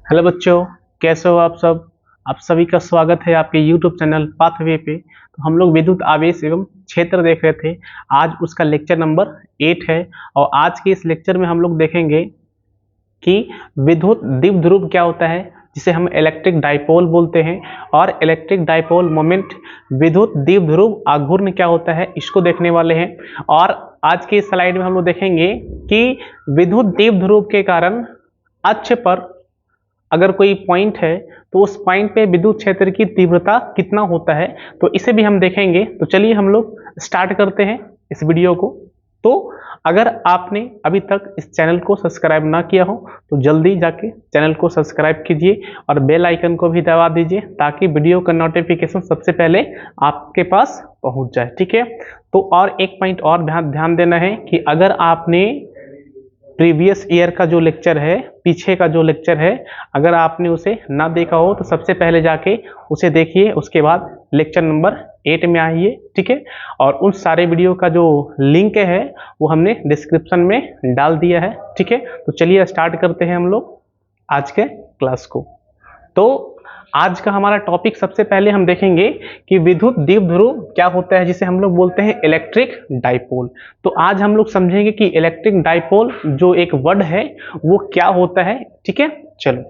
Hello बच्चों, कैसे हो आप सब। आप सभी का स्वागत है आपके YouTube चैनल पाथवे पे। तो हम लोग विद्युत आवेश एवं क्षेत्र देख रहे थे। आज उसका लेक्चर नंबर 8 है और आज के इस लेक्चर में हम लोग देखेंगे कि विद्युत द्विध्रुव क्या होता है, जिसे हम इलेक्ट्रिक डाइपोल बोलते हैं, और इलेक्ट्रिक डाइपोल मोमेंट विद्युत द्विध्रुव आघूर्ण क्या होता है, इसको देखने वाले हैं। और आज के इस स्लाइड में हम लोग देखेंगे कि विद्युत द्विध्रुव के कारण अक्ष पर अगर कोई पॉइंट है तो उस पॉइंट पे विद्युत क्षेत्र की तीव्रता कितना होता है, तो इसे भी हम देखेंगे। तो चलिए हम लोग स्टार्ट करते हैं इस वीडियो को। तो अगर आपने अभी तक इस चैनल को सब्सक्राइब ना किया हो तो जल्दी जाके चैनल को सब्सक्राइब कीजिए और बेल आइकन को भी दबा दीजिए ताकि वीडियो का नोटिफिकेशन सबसे पहले आपके पास पहुंच जाए। ठीक है। तो और एक पॉइंट और ध्यान देना है कि अगर आपने प्रीवियस ईयर का जो लेक्चर है, पीछे का जो लेक्चर है, अगर आपने उसे ना देखा हो तो सबसे पहले जाके उसे देखिए, उसके बाद लेक्चर नंबर 8 में आइए। ठीक है। और उन सारे वीडियो का जो लिंक है वो हमने डिस्क्रिप्शन में डाल दिया है। ठीक है। तो चलिए स्टार्ट करते हैं हम लोग आज के क्लास को। तो आज का हमारा टॉपिक सबसे पहले हम देखेंगे कि विद्युत द्विध्रुव क्या होता है, जिसे हम लोग बोलते हैं इलेक्ट्रिक डाइपोल। तो आज हम लोग समझेंगे कि इलेक्ट्रिक डाइपोल जो एक वर्ड है वो क्या होता है। ठीक है। चलो,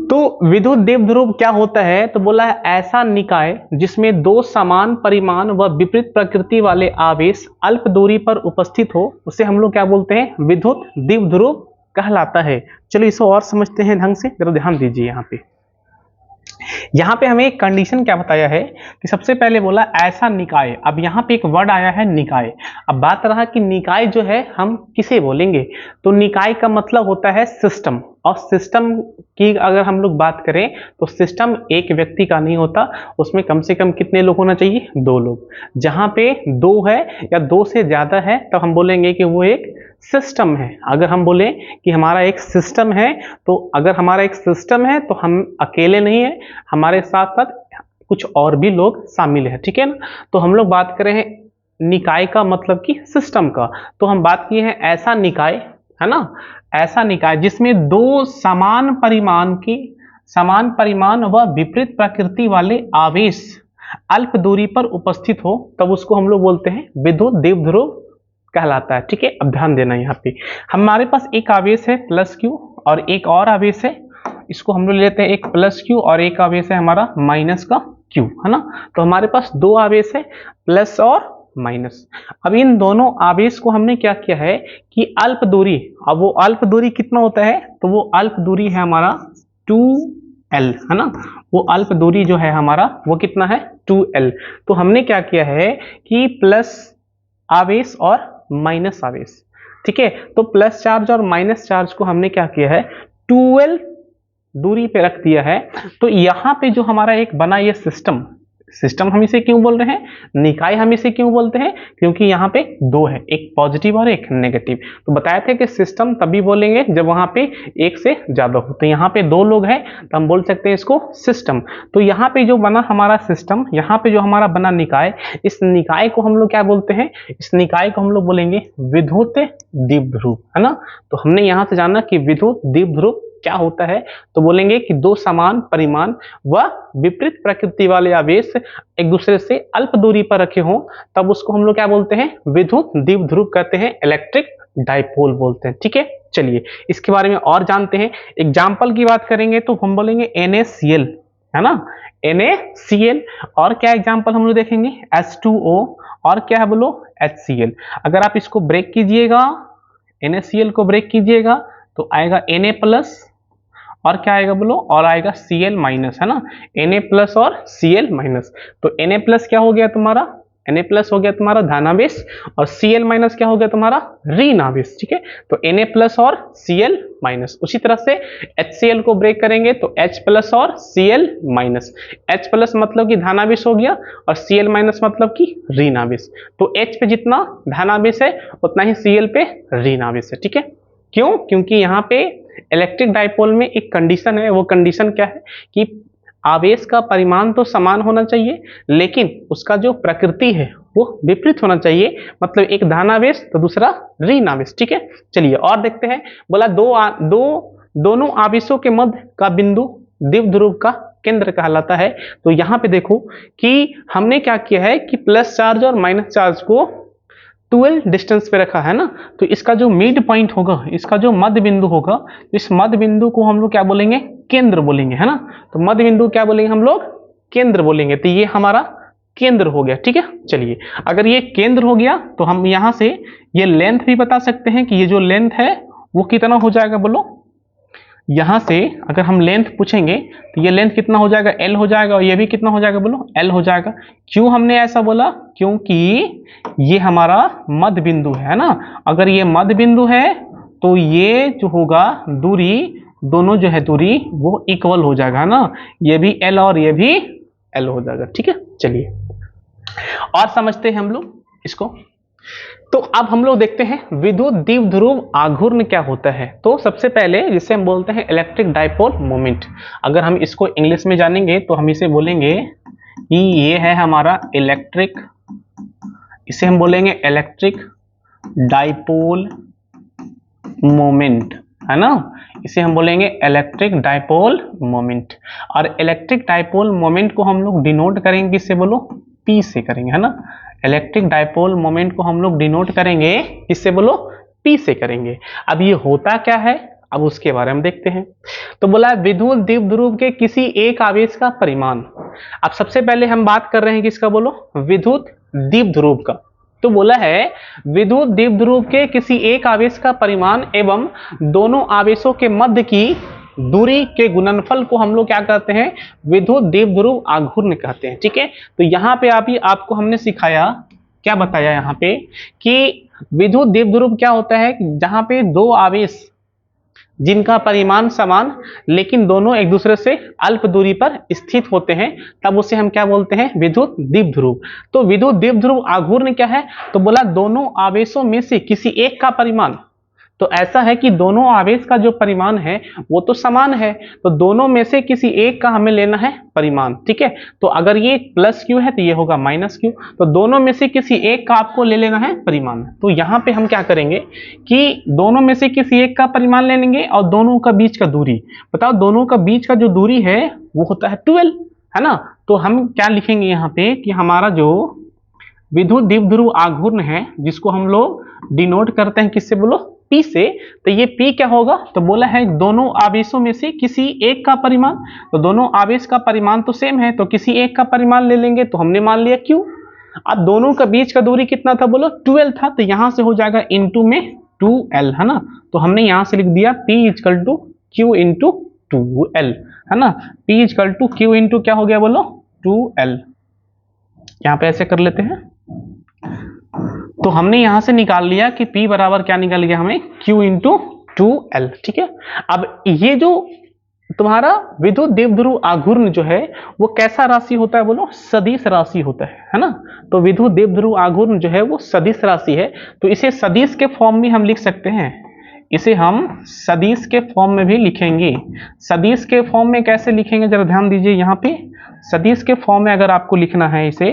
तो विद्युत द्विध्रुव क्या होता है, तो बोला है ऐसा निकाय जिसमें दो समान परिमाण व विपरीत प्रकृति वाले आवेश अल्प दूरी पर उपस्थित हो, उसे हम लोग क्या बोलते हैं, विद्युत द्विध्रुव कहलाता है। चलो इसे और समझते हैं ढंग से, जरा ध्यान दीजिए। यहाँ पे हमें एक कंडीशन क्या बताया है कि सबसे पहले बोला ऐसा निकाय। अब यहाँ पे एक वर्ड आया है निकाय। अब बात रहा कि निकाय जो है हम किसे बोलेंगे, तो निकाय का मतलब होता है सिस्टम। और सिस्टम की अगर हम लोग बात करें तो सिस्टम एक व्यक्ति का नहीं होता, उसमें कम से कम कितने लोग होना चाहिए, 2 लोग। जहां पे 2 है या 2 से ज्यादा है तब हम बोलेंगे कि वो एक सिस्टम है। अगर हम बोले कि हमारा एक सिस्टम है, तो अगर हमारा एक सिस्टम है तो हम अकेले नहीं है, हमारे साथ साथ कुछ और भी लोग शामिल है। ठीक है ना। तो हम लोग बात करें हैं निकाय का मतलब कि सिस्टम का, तो हम बात किए हैं ऐसा निकाय, है ना, ऐसा निकाय जिसमें 2 समान परिमाण व विपरीत प्रकृति वाले आवेश अल्प दूरी पर उपस्थित हो, तब उसको हम लोग बोलते हैं विद्युत द्विध्रुव कहलाता है। ठीक है। अब ध्यान देना, यहाँ पे हमारे पास एक आवेश है प्लस क्यू और एक और आवेश है, इसको हम लोग लेते हैं एक प्लस क्यू और एक आवेश है हमारा माइनस का क्यू, है ना। तो हमारे पास 2 आवेश है, प्लस और माइनस। अब इन दोनों आवेश को हमने क्या किया है कि अल्प दूरी, अब वो अल्प दूरी कितना होता है, तो वो अल्प दूरी है हमारा 2L, है ना। वो अल्प दूरी जो है हमारा वो कितना है, 2L। तो हमने क्या किया है कि प्लस आवेश और माइनस आवेश, ठीक है, तो प्लस चार्ज और माइनस चार्ज को हमने क्या किया है, 2L दूरी पे रख दिया है। तो यहाँ पे जो हमारा एक बना ये सिस्टम हम इसे क्यों बोल रहे हैं, निकाय हम इसे क्यों बोलते हैं, क्योंकि यहाँ पे 2 है, एक पॉजिटिव और एक नेगेटिव। तो बताया था कि सिस्टम तभी बोलेंगे जब वहां पे एक से ज्यादा हो। तो यहाँ पे 2 लोग हैं तो हम बोल सकते हैं इसको सिस्टम। तो यहाँ पे जो बना हमारा सिस्टम, यहाँ पे जो हमारा बना निकाय, इस निकाय को हम लोग क्या बोलते हैं, इस निकाय को हम लोग बोलेंगे विद्युत द्विध्रुव, है ना। तो हमने यहाँ से जाना कि विद्युत द्विध्रुव क्या होता है, तो बोलेंगे कि 2 समान परिमाण व विपरीत प्रकृति वाले आवेश एक दूसरे से अल्प दूरी पर रखे हों, तब उसको हम लोग क्या बोलते हैं, विद्युत द्विध्रुव कहते हैं, इलेक्ट्रिक डाइपोल बोलते हैं। ठीक है। चलिए इसके बारे में और जानते हैं। एग्जाम्पल की बात करेंगे तो हम बोलेंगे NaCl, है ना, NaCl। और क्या एग्जाम्पल हम लोग देखेंगे, H2O, और क्या है बोलो, HCl। अगर आप इसको ब्रेक कीजिएगा, NaCl को ब्रेक कीजिएगा तो आएगा Na प्लस और क्या आएगा बोलो, और आएगा Cl माइनस, है ना, Na प्लस और Cl माइनस। तो Na प्लस क्या हो गया तुम्हारा, Na प्लस हो गया तुम्हारा धनावेश और Cl माइनस क्या हो गया तुम्हारा ऋण आवेश। ठीक है। तो Na प्लस और Cl माइनस। उसी तरह से HCl को ब्रेक करेंगे तो H प्लस और Cl माइनस। H प्लस मतलब कि धनावेश हो गया और Cl माइनस मतलब कि ऋण आवेश। तो H पे जितना धनावेश है उतना ही Cl पे ऋण आवेश है। ठीक है। क्यों, क्योंकि यहाँ पे इलेक्ट्रिक डाइपोल में एक कंडीशन है, वो कंडीशन क्या है कि आवेश का परिमाण तो समान होना चाहिए लेकिन उसका जो प्रकृति है वो विपरीत होना चाहिए, मतलब एक धनावेश तो दूसरा ऋण आवेश। ठीक है। चलिए और देखते हैं। बोला दो दोनों आवेशों के मध्य का बिंदु द्विध्रुव का केंद्र कहलाता है। तो यहाँ पे देखो कि हमने क्या किया है कि प्लस चार्ज और माइनस चार्ज को 12 डिस्टेंस पे रखा है ना, तो इसका जो मिड पॉइंट होगा, इसका जो मध्य बिंदु होगा, इस मध्य बिंदु को हम लोग क्या बोलेंगे, केंद्र बोलेंगे, है ना। तो मध्य बिंदु क्या बोलेंगे हम लोग, केंद्र बोलेंगे। तो ये हमारा केंद्र हो गया, ठीक है। चलिए, अगर ये केंद्र हो गया तो हम यहां से ये लेंथ भी बता सकते हैं कि ये जो लेंथ है वो कितना हो जाएगा, बोलो। यहां से अगर हम लेंथ पूछेंगे तो ये लेंथ कितना हो जाएगा, L हो जाएगा, और ये भी कितना हो जाएगा, बोलो, L हो जाएगा। क्यों हमने ऐसा बोला, क्योंकि ये हमारा मध्य बिंदु है ना। अगर ये मध्य बिंदु है तो ये जो होगा दूरी, दोनों जो है दूरी वो इक्वल हो जाएगा ना, ये भी L और ये भी L हो जाएगा, ठीक है। चलिए और समझते हैं हम लोग इसको। तो अब हम लोग देखते हैं विद्युत द्विध्रुव आघूर्ण क्या होता है। तो सबसे पहले जिसे हम बोलते हैं इलेक्ट्रिक डाइपोल मोमेंट, अगर हम इसको इंग्लिश में जानेंगे तो हम इसे बोलेंगे कि ये है हमारा इलेक्ट्रिक, इसे हम बोलेंगे इलेक्ट्रिक डाइपोल मोमेंट, है ना। इसे हम बोलेंगे इलेक्ट्रिक डाइपोल मोमेंट। और इलेक्ट्रिक डाइपोल मोमेंट को हम लोग डिनोट करेंगे किससे, बोलो, P से करेंगे, है ना। इलेक्ट्रिक डाइपोल मोमेंट को हम लोग डिनोट करेंगे किससे, बोलो, P से करेंगे। अब ये होता क्या है, अब उसके बारे में देखते हैं। तो बोला विद्युत द्विध्रुव के किसी एक आवेश का परिमाण। अब सबसे पहले हम बात कर रहे हैं किसका, बोलो, विद्युत द्विध्रुव का। तो बोला है विद्युत द्विध्रुव के किसी एक आवेश का परिमाण एवं दोनों आवेशों के मध्य की दूरी के गुणनफल को हम लोग क्या कहते हैं, विद्युत द्विध्रुव आघूर्ण कहते हैं, ठीक है। तो यहाँ पे आपको हमने सिखाया, क्या बताया यहाँ पे कि विद्युत द्विध्रुव क्या होता है, जहां पे दो आवेश जिनका परिमाण समान लेकिन दोनों एक दूसरे से अल्प दूरी पर स्थित होते हैं, तब उसे हम क्या बोलते हैं, विद्युत द्विध्रुव। तो विद्युत द्विध्रुव आघूर्ण क्या है, तो बोला दोनों आवेशों में से किसी एक का परिमाण। तो ऐसा है कि दोनों आवेश का जो परिमाण है वो तो समान है, तो दोनों में से किसी एक का हमें लेना है परिमाण, ठीक है। तो अगर ये प्लस क्यू है तो ये होगा माइनस क्यू, तो दोनों में से किसी एक का आपको ले लेना है परिमाण। तो यहाँ पे हम क्या करेंगे कि दोनों में से किसी एक का परिमाण ले लेंगे और दोनों का बीच का दूरी, बताओ दोनों का बीच का जो दूरी है वो होता है 12, है ना। तो हम क्या लिखेंगे यहाँ पे कि हमारा जो विद्युत द्विध्रुव आघूर्ण है, जिसको हम लोग डिनोट करते हैं किससे, बोलो, P से। तो ये P क्या होगा, तो बोला है दोनों आवेशों में से किसी एक का परिमाण। तो दोनों आवेश का परिमाण तो सेम है, तो किसी एक का परिमाण ले लेंगे, तो हमने मान लिया Q। अब दोनों का बीच का दूरी कितना था, बोलो, 12 था, तो यहां से हो जाएगा इनटू में 2L, है ना। तो हमने यहां से लिख दिया P equal to Q into 2L, है ना। P equal to Q into क्या हो गया, बोलो, 2L। यहां पे ऐसे कर लेते हैं। तो हमने यहां से निकाल लिया कि P बराबर क्या निकल गया हमें, Q इंटू 2L, ठीक है। अब ये जो तुम्हारा विद्युत द्विध्रुव आघूर्ण जो है वो कैसा राशि होता है, बोलो, सदिश राशि होता है ना। तो विद्युत द्विध्रुव आघूर्ण जो है वो सदिश राशि है। तो इसे सदिश के फॉर्म में हम लिख सकते हैं, इसे हम सदिश के फॉर्म में भी लिखेंगे। सदिश के फॉर्म में कैसे लिखेंगे, जरा ध्यान दीजिए। यहाँ पे सदिश के फॉर्म में अगर आपको लिखना है इसे,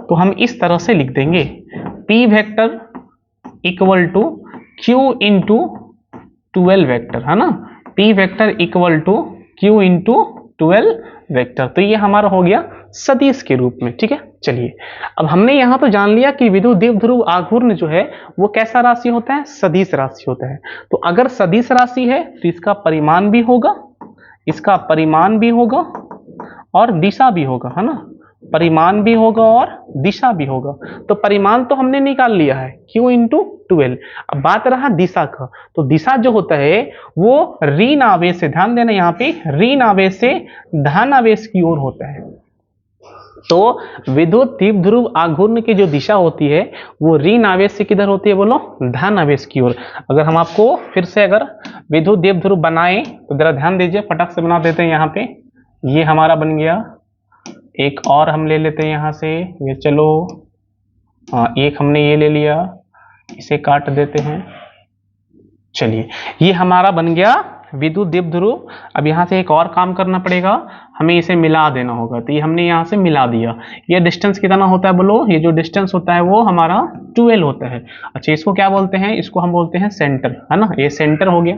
तो हम इस तरह से लिख देंगे, P vector equal to Q into 12 vector, है ना। P vector equal to Q into 12 vector. तो ये हमारा हो गया सदिश के रूप में, ठीक है। चलिए, अब हमने यहाँ तो जान लिया कि विद्युत द्विध्रुव आघूर्ण जो है वो कैसा राशि होता है, सदिश राशि होता है। तो अगर सदिश राशि है तो इसका परिमाण भी होगा, इसका परिमाण भी होगा और दिशा भी होगा, है ना। परिमाण भी होगा और दिशा भी होगा। तो परिमाण तो हमने निकाल लिया है, Q इंटू 12। अब बात रहा दिशा का, तो दिशा जो होता है वो ऋण आवेश से, ध्यान देना यहाँ पे, ऋण आवेश से धन आवेश की ओर होता है। तो विद्युत द्विध्रुव आघूर्ण की जो दिशा होती है वो ऋण आवेश से किधर होती है, बोलो, धन आवेश की ओर। अगर हम आपको फिर से अगर विद्युत द्विध्रुव बनाए तो जरा ध्यान दीजिए, फटाक से बना देते हैं। यहाँ पे ये हमारा बन गया, एक और हम ले लेते हैं यहाँ से, ये चलो, हाँ, एक हमने ये ले लिया, इसे काट देते हैं। चलिए, ये हमारा बन गया विद्युत द्विध्रुव। अब यहाँ से एक और काम करना पड़ेगा, हमें इसे मिला देना होगा। तो ये हमने यहाँ से मिला दिया। ये डिस्टेंस कितना होता है बोलो? ये जो डिस्टेंस होता है वो हमारा 12 होता है। अच्छा, इसको क्या बोलते हैं? इसको हम बोलते हैं सेंटर, है ना। ये सेंटर हो गया।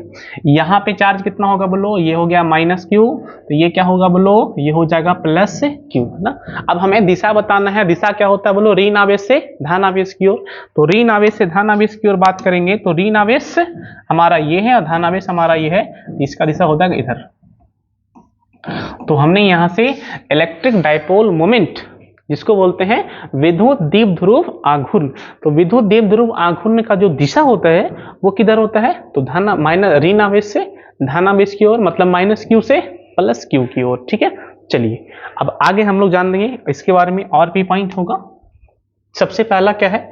यहाँ पे चार्ज कितना होगा बोलो? ये हो गया -q, तो ये क्या होगा बोलो? ये हो जाएगा +q, है ना। अब हमें दिशा बताना है। दिशा क्या होता है बोलो? ऋण आवेश से धन आवेश की ओर। तो ऋण आवेश से धन आवेश की ओर बात करेंगे तो ऋण आवेश हमारा ये है और धन आवेश हमारा ये है। इसका दिशा होता है इधर। तो हमने यहां से इलेक्ट्रिक डाइपोल मोमेंट, जिसको बोलते हैं विद्युत द्विध्रुव आघूर्ण, तो विद्युत द्विध्रुव आघूर्ण का जो दिशा होता है वो किधर होता है? तो ऋण आवेश से धन आवेश की ओर, मतलब -q से +q की ओर। ठीक है, चलिए अब आगे हम लोग जान लेंगे इसके बारे में, और भी पॉइंट होगा। सबसे पहला क्या है?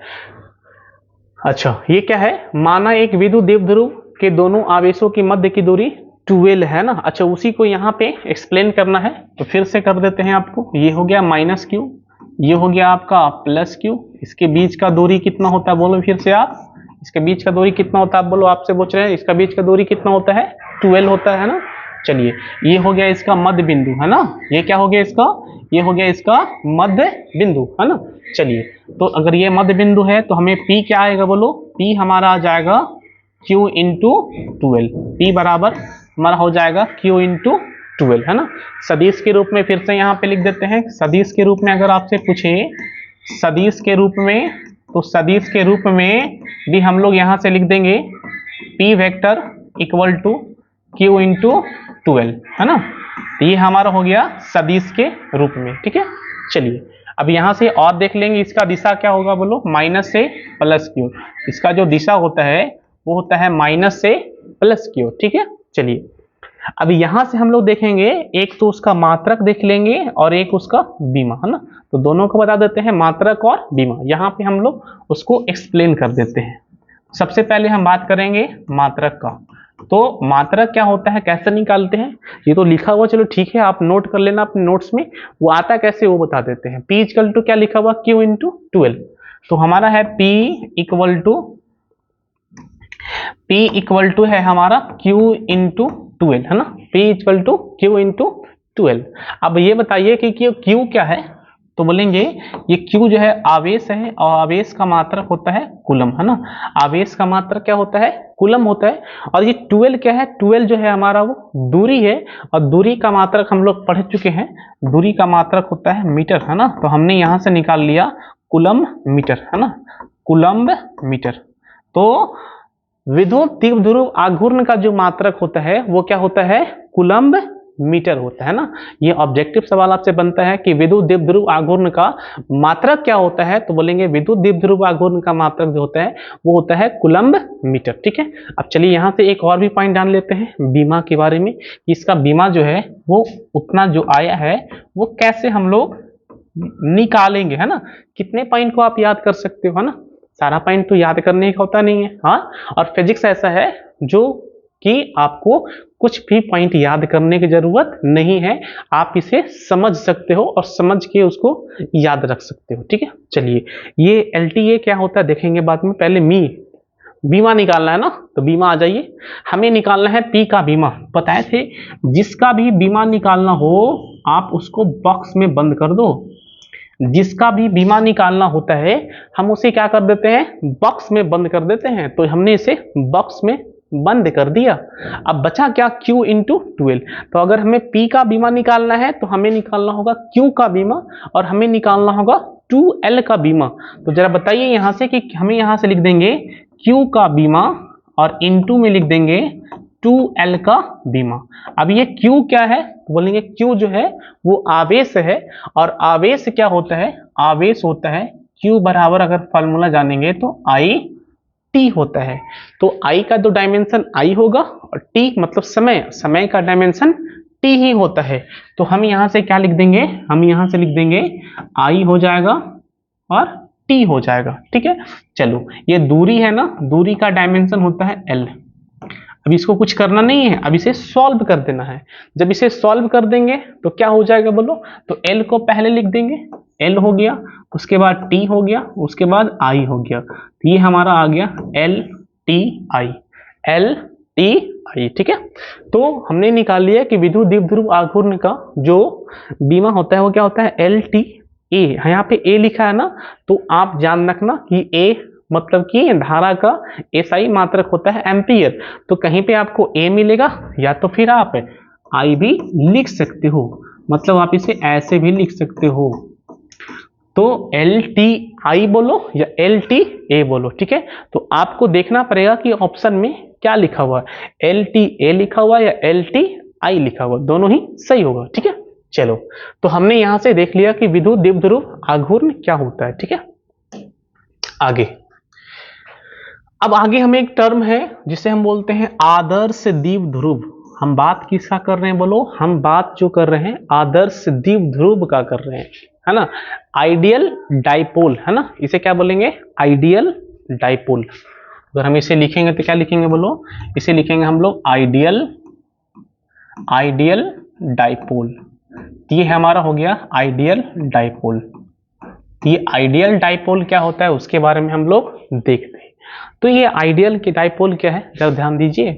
अच्छा, ये क्या है? माना एक विद्युत द्विध्रुव के दोनों आवेशों की मध्य की दूरी 12 है ना। अच्छा, उसी को यहाँ पे एक्सप्लेन करना है, तो फिर से कर देते हैं आपको। ये हो गया -q, ये हो गया आपका +q। इसके बीच का दूरी कितना होता है बोलो फिर से आप? इसके बीच का दूरी कितना होता है बोलो? आपसे पूछ रहे हैं इसका बीच का दूरी कितना होता है? 12 होता है ना। चलिए, ये हो गया इसका मध्य बिंदु, है ना। ये क्या हो गया इसका? ये हो गया इसका मध्य बिंदु, है ना। चलिए, तो अगर ये मध्य बिंदु है तो हमें P क्या आएगा बोलो? P हमारा आ जाएगा Q × 12। P बराबर हमारा हो जाएगा Q × 12, है ना। सदिश के रूप में फिर से यहाँ पे लिख देते हैं। सदिश के रूप में अगर आपसे पूछे सदिश के रूप में, तो सदिश के रूप में भी हम लोग यहाँ से लिख देंगे P vector equal to Q × 12, है ना। तो ये हमारा हो गया सदिश के रूप में। ठीक है, चलिए अब यहाँ से और देख लेंगे इसका दिशा क्या होगा बोलो? माइनस से प्लस की ओर। इसका जो दिशा होता है वो होता है माइनस से प्लस की ओर। ठीक है, चलिए अब यहाँ से हम लोग देखेंगे, एक तो उसका मात्रक देख लेंगे और एक उसका बीमा, है ना। तो दोनों को बता देते हैं, मात्रक और बीमा। यहाँ पे हम लोग उसको एक्सप्लेन कर देते हैं। सबसे पहले हम बात करेंगे मात्रक का। तो मात्रक क्या होता है, कैसे निकालते हैं? ये तो लिखा हुआ, चलो ठीक है, आप नोट कर लेना अपने नोट्स में। वो आता कैसे वो बता देते हैं। P इक्वल टू क्या लिखा हुआ? Q × 12। तो हमारा है P इक्वल टू है हमारा Q × 12, है ना। P equal to Q × 12। अब ये बताइए कि Q क्या है? तो बोलेंगे ये Q जो है आवेश है, और आवेश का मात्रक होता है कूलम, है ना। आवेश का मात्रक क्या होता है? कूलम होता है। और ये 12 क्या है? 12 जो है हमारा वो दूरी है, और दूरी का मात्रक हम लोग पढ़ चुके हैं। दूरी का मात्रक होता है मीटर, है ना। तो हमने यहाँ से निकाल लिया कूलम मीटर, है ना, कूलम मीटर। तो विद्युत द्विध्रुव आघूर्ण का जो मात्रक होता है वो क्या होता है? कूलम मीटर होता है ना। ये ऑब्जेक्टिव सवाल आपसे बनता है कि विद्युत द्विध्रुव आघूर्ण का मात्रक क्या होता है? तो बोलेंगे विद्युत द्विध्रुव आघूर्ण का मात्रक जो होता है वो होता है कूलम मीटर। ठीक है, अब चलिए यहाँ से एक और भी पॉइंट जान लेते हैं बीमा के बारे में। इसका बीमा जो है वो उतना जो आया है वो कैसे हम लोग निकालेंगे, है ना। कितने पॉइंट को आप याद कर सकते हो, है ना। सारा पॉइंट तो याद करने का होता नहीं है, हाँ। और फिजिक्स ऐसा है जो कि आपको कुछ भी पॉइंट याद करने की जरूरत नहीं है, आप इसे समझ सकते हो और समझ के उसको याद रख सकते हो। ठीक है, चलिए ये LTA क्या होता है देखेंगे बाद में। पहले बीमा निकालना है ना, तो बीमा आ जाइए। हमें निकालना है P का बीमा। बताए थे जिसका भी बीमा निकालना हो आप उसको बॉक्स में बंद कर दो। जिसका भी बीमा निकालना होता है हम उसे क्या कर देते हैं? बॉक्स में बंद कर देते हैं। तो हमने इसे बॉक्स में बंद कर दिया। अब बचा क्या? Q × 12। तो अगर हमें P का बीमा निकालना है तो हमें निकालना होगा Q का बीमा, और हमें निकालना होगा 2L का बीमा। तो जरा बताइए यहाँ से कि हमें यहाँ से लिख देंगे Q का बीमा और इनटू में लिख देंगे 2L का बीमा। अब ये Q क्या है? बोलेंगे Q जो है वो आवेश है, और आवेश क्या होता है? आवेश होता है Q बराबर, अगर फॉर्मूला जानेंगे तो I T होता है। तो I का जो डायमेंशन I होगा, और T मतलब समय का डायमेंशन T ही होता है। तो हम यहाँ से क्या लिख देंगे? हम यहाँ से लिख देंगे I हो जाएगा और T हो जाएगा। ठीक है, चलो ये दूरी है ना, दूरी का डायमेंशन होता है L। अब इसको कुछ करना नहीं है, अब इसे सॉल्व कर देना है। जब इसे सॉल्व कर देंगे तो क्या हो जाएगा बोलो? तो L को पहले लिख देंगे, L हो गया, उसके बाद T हो गया, उसके बाद I हो गया। तो ये हमारा आ गया LTI, टी आई, ठीक है। तो हमने निकाल लिया कि विद्युत द्विध्रुव आघूर्ण का जो बीमा होता है वो क्या होता है, एल टी ए। यहाँ पे ए लिखा है ना, तो आप जान रखना कि ए मतलब कि धारा का एसआई मात्रक होता है एम्पियर। तो कहीं पे आपको ए मिलेगा, या तो फिर आप आई भी लिख सकते हो, मतलब आप इसे ऐसे भी लिख सकते हो। तो एल टी आई बोलो या एल टी ए बोलो, ठीक है। तो आपको देखना पड़ेगा कि ऑप्शन में क्या लिखा हुआ है, एल टी ए लिखा हुआ है या एल टी आई लिखा हुआ, दोनों ही सही होगा, ठीक है। चलो, तो हमने यहां से देख लिया कि विद्युत द्विध्रुव आघूर्ण क्या होता है, ठीक है। आगे, अब आगे हमें एक टर्म है जिसे हम बोलते हैं आदर्श द्विध्रुव। हम बात किसका कर रहे हैं बोलो, हम बात जो कर रहे हैं आदर्श द्विध्रुव का कर रहे हैं, है ना। आइडियल डाइपोल, है ना, इसे क्या बोलेंगे, आइडियल डाइपोल। अगर हम इसे लिखेंगे तो क्या लिखेंगे बोलो, इसे लिखेंगे हम लोग आइडियल डाइपोल। ये हमारा हो गया आइडियल डाइपोल। ये आइडियल डाइपोल क्या होता है उसके बारे में हम लोग देखते हैं। तो ये आइडियल की डाइपोल क्या है, जरा ध्यान दीजिए।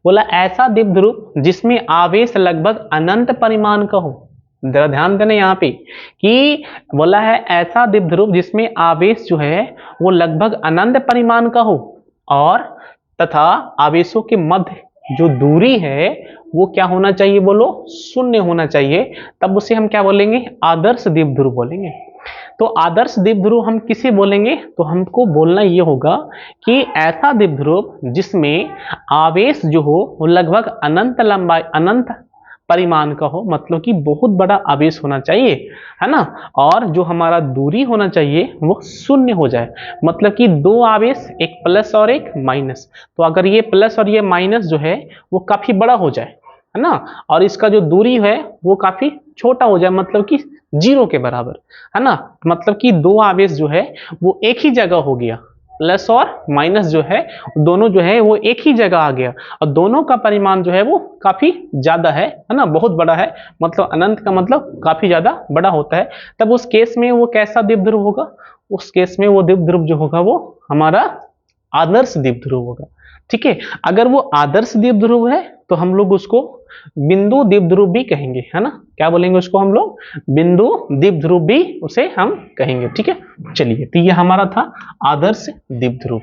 बोला ऐसा द्विध्रुव जिसमें आवेश लगभग अनंत परिमाण का हो। जरा ध्यान देना यहाँ पे कि बोला है ऐसा द्विध्रुव जिसमें आवेश जो है वो लगभग अनंत परिमाण का हो, और तथा आवेशों के मध्य जो दूरी है वो क्या होना चाहिए बोलो, शून्य होना चाहिए। तब उसे हम क्या बोलेंगे, आदर्श द्विध्रुव बोलेंगे। तो आदर्श द्विध्रुव हम किसे बोलेंगे, तो हमको बोलना ये होगा कि ऐसा द्विध्रुव जिसमें आवेश जो हो वो लगभग अनंत लंबाई अनंत परिमाण का हो, मतलब कि बहुत बड़ा आवेश होना चाहिए, है ना। और जो हमारा दूरी होना चाहिए वो शून्य हो जाए, मतलब कि दो आवेश, एक प्लस और एक माइनस। तो अगर ये प्लस और ये माइनस जो है वो काफी बड़ा हो जाए, है ना, और इसका जो दूरी है वो काफी छोटा हो जाए, मतलब कि जीरो के बराबर, है ना। मतलब कि दो आवेश जो है वो एक ही जगह हो गया, प्लस और माइनस जो है दोनों जो है वो एक ही जगह आ गया, और दोनों का परिमाण जो है वो काफी ज्यादा है ना, बहुत बड़ा है। मतलब अनंत का मतलब काफी ज्यादा बड़ा होता है। तब उस केस में वो कैसा द्विध्रुव होगा, उस केस में वो द्विध्रुव जो होगा वो हमारा आदर्श द्विध्रुव होगा, ठीक है। अगर वो आदर्श द्विध्रुव है तो हम लोग उसको बिंदु द्विध्रुव भी कहेंगे, है ना। क्या बोलेंगे उसको हम लोग, बिंदु द्विध्रुव भी उसे हम कहेंगे, ठीक है। चलिए, तो ये हमारा था आदर्श द्विध्रुव।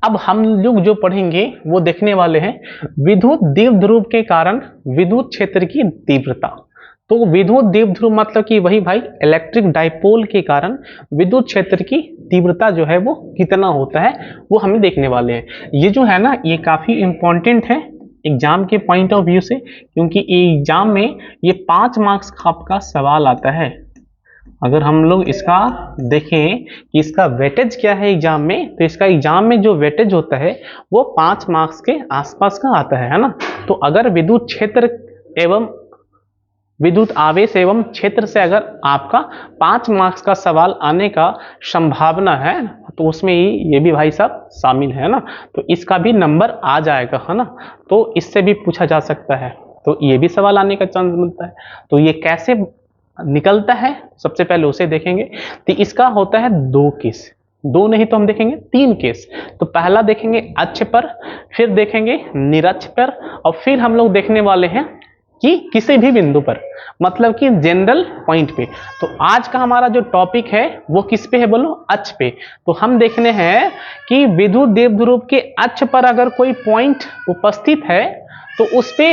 अब हम लोग जो पढ़ेंगे वो देखने वाले हैं विद्युत द्विध्रुव के कारण विद्युत क्षेत्र की तीव्रता। तो विद्युत द्विध्रुव मतलब कि वही भाई इलेक्ट्रिक डाइपोल के कारण विद्युत क्षेत्र की तीव्रता जो है वो कितना होता है वो हमें देखने वाले हैं। ये जो है ना ये काफी इंपॉर्टेंट है एग्जाम के पॉइंट ऑफ व्यू से, क्योंकि एग्जाम में ये 5 मार्क्स का आपका सवाल आता है। अगर हम लोग इसका देखें कि इसका वेटेज क्या है एग्जाम में, तो इसका एग्जाम में जो वेटेज होता है वो 5 मार्क्स के आसपास का आता है ना। तो अगर विद्युत क्षेत्र एवं विद्युत आवेश एवं क्षेत्र से अगर आपका 5 मार्क्स का सवाल आने का संभावना है तो उसमें ये भी भाई साहब शामिल है ना। तो इसका भी नंबर आ जाएगा, है ना। तो इससे भी पूछा जा सकता है, तो ये भी सवाल आने का चांस मिलता है। तो ये कैसे निकलता है सबसे पहले उसे देखेंगे। तो इसका होता है 2 केस, 2 नहीं तो हम देखेंगे 3 केस। तो पहला देखेंगे अक्ष पर, फिर देखेंगे निरक्ष पर, और फिर हम लोग देखने वाले हैं कि किसी भी बिंदु पर, मतलब कि जनरल पॉइंट पे। तो आज का हमारा जो टॉपिक है वो किस पे है बोलो, अक्ष पे। तो हम देखने हैं कि विद्युत द्विध्रुव के अक्ष पर अगर कोई पॉइंट उपस्थित है तो उस पे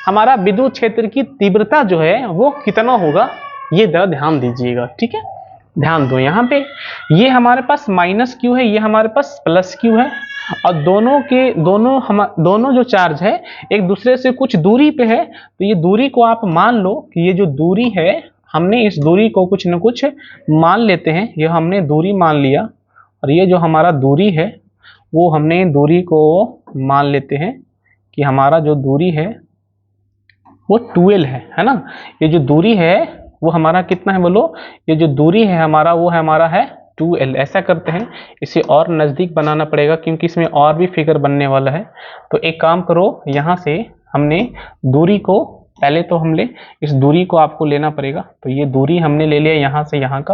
हमारा विद्युत क्षेत्र की तीव्रता जो है वो कितना होगा, ये जरा ध्यान दीजिएगा, ठीक है। ध्यान दो, यहाँ पे ये हमारे पास माइनस क्यू है, ये हमारे पास प्लस क्यू है, और दोनों जो चार्ज है एक दूसरे से कुछ दूरी पे है। तो ये दूरी को आप मान लो कि ये जो दूरी है, हमने इस दूरी को कुछ न कुछ मान लेते हैं। ये हमने दूरी मान लिया, और ये जो हमारा दूरी है वो हमने दूरी को मान लेते हैं कि हमारा जो दूरी है वो 12 है ना। ये जो दूरी है वो हमारा कितना है बोलो, ये जो दूरी है हमारा वो है हमारा है 2L। ऐसा करते हैं, इसे और नज़दीक बनाना पड़ेगा क्योंकि इसमें और भी फिगर बनने वाला है। तो एक काम करो, यहाँ से हमने दूरी को पहले तो हमने इस दूरी को आपको लेना पड़ेगा। तो ये दूरी हमने ले लिया यहाँ से यहाँ का,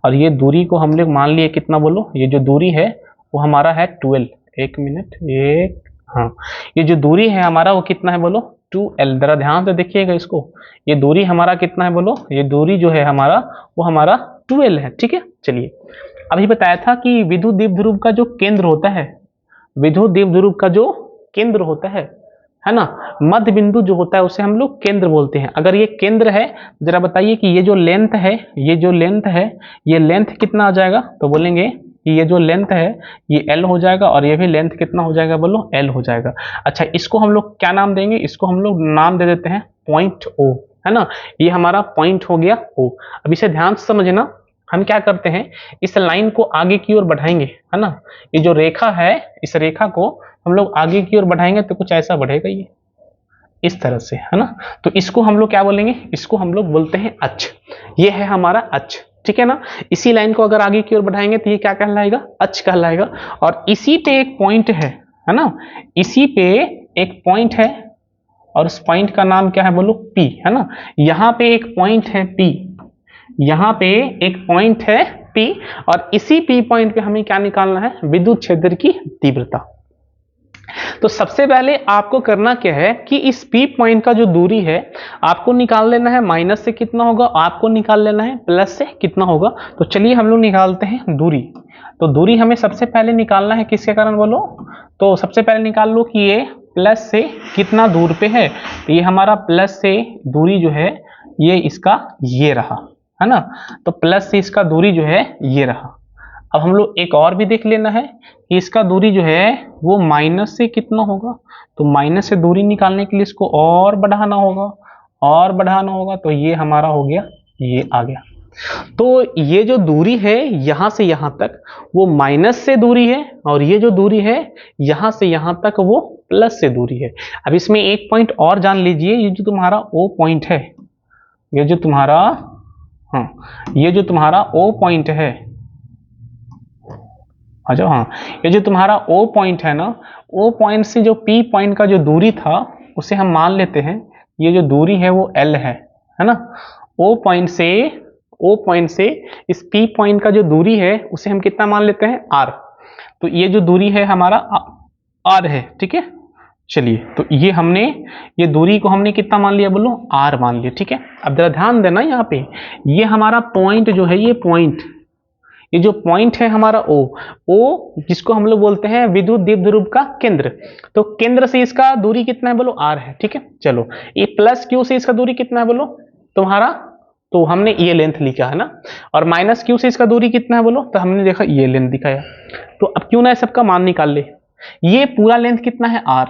और ये दूरी को हम लोग मान लिए कितना बोलो, ये जो दूरी है वो हमारा है 12। एक मिनट, एक हाँ, ये जो दूरी है हमारा वो कितना है बोलो 2l। जरा ध्यान से देखिएगा इसको, ये दूरी हमारा कितना है बोलो, ये दूरी जो है हमारा वो हमारा 2l है। ठीक है, चलिए अभी बताया था कि विद्युत द्विध्रुव का जो केंद्र होता है, विद्युत द्विध्रुव का जो केंद्र होता है ना, मध्य बिंदु जो होता है उसे हम लोग केंद्र बोलते हैं। अगर ये केंद्र है, जरा बताइए कि ये जो लेंथ है, ये जो लेंथ है, ये लेंथ कितना आ जाएगा, तो बोलेंगे कि ये जो लेंथ है ये l हो जाएगा, और ये भी लेंथ कितना हो जाएगा बोलो l हो जाएगा। अच्छा, इसको हम लोग क्या नाम देंगे, इसको हम लोग नाम दे देते हैं पॉइंट O, है ना, ये हमारा पॉइंट हो गया O। अब इसे ध्यान से समझना, हम क्या करते हैं, इस लाइन को आगे की ओर बढ़ाएंगे, है ना, ये जो रेखा है इस रेखा को हम लोग आगे की ओर बढ़ाएंगे तो कुछ ऐसा बढ़ेगा, ये इस तरह से, है ना। तो इसको हम लोग क्या बोलेंगे, इसको हम लोग बोलते हैं अक्ष। ये है हमारा अक्ष, ठीक है ना। इसी लाइन को अगर आगे की ओर बढ़ाएंगे तो ये क्या कहलाएगा, अक्ष कहलाएगा। और इसी पे एक पॉइंट है ना, इसी पे एक पॉइंट है, और उस पॉइंट का नाम क्या है बोलो P, है ना। यहाँ पे एक पॉइंट है P, यहाँ पे एक पॉइंट है P, और इसी P पॉइंट पे हमें क्या निकालना है, विद्युत क्षेत्र की तीव्रता। तो सबसे पहले आपको करना क्या है कि इस P पॉइंट का जो दूरी है आपको निकाल लेना है, माइनस से कितना होगा, आपको निकाल लेना है प्लस से कितना होगा। तो चलिए हम लोग निकालते हैं दूरी। तो दूरी हमें सबसे पहले निकालना है किसके कारण बोलो, तो सबसे पहले निकाल लो कि ये प्लस से कितना दूर पे है। तो ये हमारा प्लस से दूरी जो है ये इसका ये रहा, है ना। तो प्लस से इसका दूरी जो है ये रहा। अब हम लोग एक और भी देख लेना है कि इसका दूरी जो है वो माइनस से कितना होगा। तो माइनस से दूरी निकालने के लिए इसको और बढ़ाना होगा, और बढ़ाना होगा, तो ये हमारा हो गया, ये आ गया। तो ये जो दूरी है यहाँ से यहाँ तक वो माइनस से दूरी है, और ये जो दूरी है यहाँ से यहाँ तक वो प्लस से दूरी है। अब इसमें एक पॉइंट और जान लीजिए, ये जो तुम्हारा O पॉइंट है, ये जो तुम्हारा, हाँ, ये जो तुम्हारा O पॉइंट है, अच्छा हाँ, ये जो तुम्हारा O पॉइंट है ना, O पॉइंट से जो P पॉइंट का जो दूरी था उसे हम मान लेते हैं ये जो दूरी है वो L है ना। O पॉइंट से इस P पॉइंट का जो दूरी है उसे हम कितना मान लेते हैं, R। तो ये जो दूरी है हमारा R है, ठीक है। चलिए, तो ये दूरी को हमने कितना मान लिया बोलो, R मान लिया, ठीक है। अब जरा ध्यान देना यहाँ पे, ये हमारा पॉइंट जो है, ये पॉइंट, ये जो पॉइंट है हमारा O जिसको हम लोग बोलते हैं विद्युत द्विध्रुव का केंद्र। तो केंद्र से इसका दूरी कितना है बोलो, R है, ठीक है। चलो, ये प्लस Q से इसका दूरी कितना है बोलो तुम्हारा, तो हमने ये लेंथ लिखा है ना, और माइनस Q से इसका दूरी कितना है बोलो, तो हमने देखा ये लेंथ दिखाया। तो अब क्यों ना सबका मान निकाल ले, ये पूरा लेंथ कितना है R,